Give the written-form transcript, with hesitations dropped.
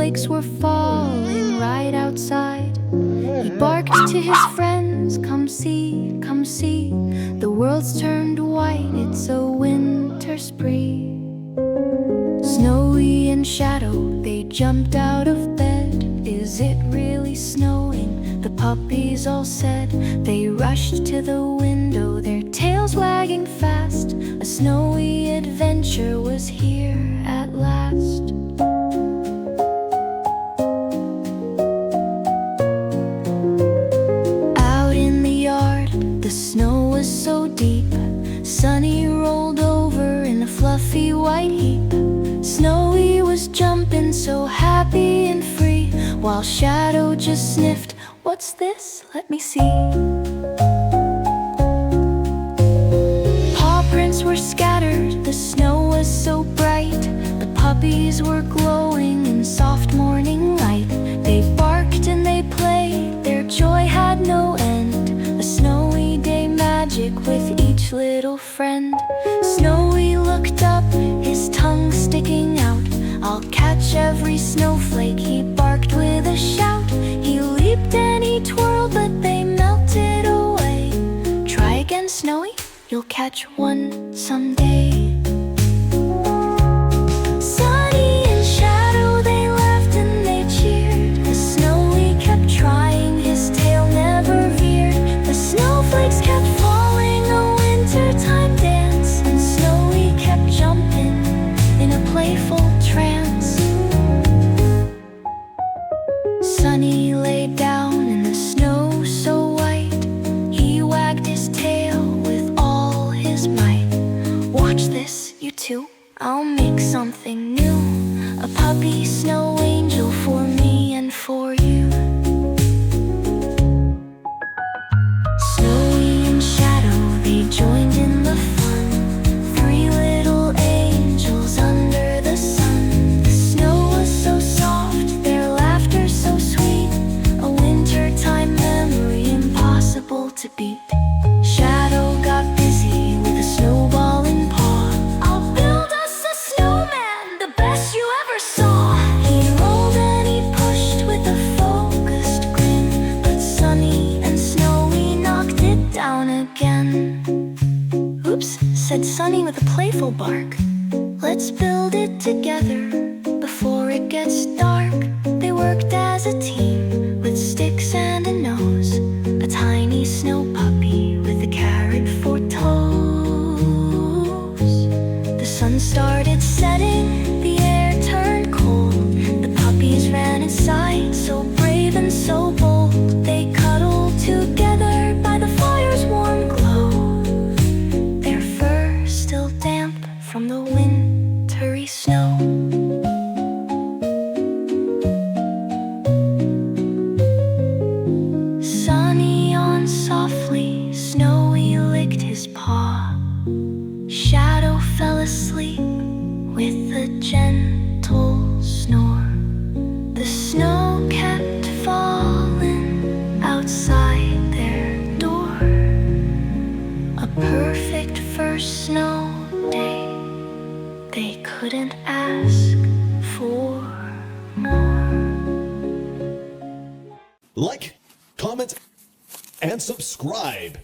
snowflakes were falling right outside. He barked to his friends, come see, come see. The world's turned white, it's a winter spree. Snowy and Shadow, they jumped out of bed. Is it really snowing? The puppies all said. They rushed to the window, their tails wagging fast. A snowy adventure was here at last. Out in the yard, the snow was so deep. Sunny rolled over in a fluffy white heap. Snowy was jumping so happy and free, while Shadow just sniffed, "What's this? Let me see." Paw prints were scattered, the snow was so bright. The puppies were glowing in soft morning light. They barked and they played, their joy had no end. A snowy day magic with each little friend. Snowy looked up, his tongue sticking out. "I'll catch every snowflake," he barked with a shout. He leaped and he twirled, but they melted away. Try again, Snowy, you'll catch one someday. Sunny and Shadow, they laughed and they cheered. The Snowy kept trying, his tail never veered. The snowflakes kept falling, a wintertime dance, and Snowy kept jumping in a playful trance. Sunny lay down in the snow so white. He wagged his tail with all his might. "Watch this, you two, I'll make something new. A puppy snow angel for me and for you." Snowy and Shadow, they joined in the fun. Three little angels under the sun. The snow was so soft, their laughter so sweet. A wintertime memory impossible to beat. Shadow got busy with a snowball in paw. "I'll build us a snowman, the best you ever saw." He rolled and he pushed with a focused grin, but Sunny and Snowy knocked it down again. "Oops," said Sunny with a playful bark. "Let's build it together before it gets dark." They worked as a team with sticks and a nose. A tiny snow puppy with a carrot for toes. The sun started setting, the air turned cold. The puppies ran inside, so brave and so bold. They cuddled together by the fire's warm glow, their fur still damp from the wintery snow. Sunny yawned softly, Snowy licked his paw. Shadow fell asleep with a gentle snore. The snow kept falling outside their door. A perfect first snow day, they couldn't ask for more. Like, comment, and subscribe.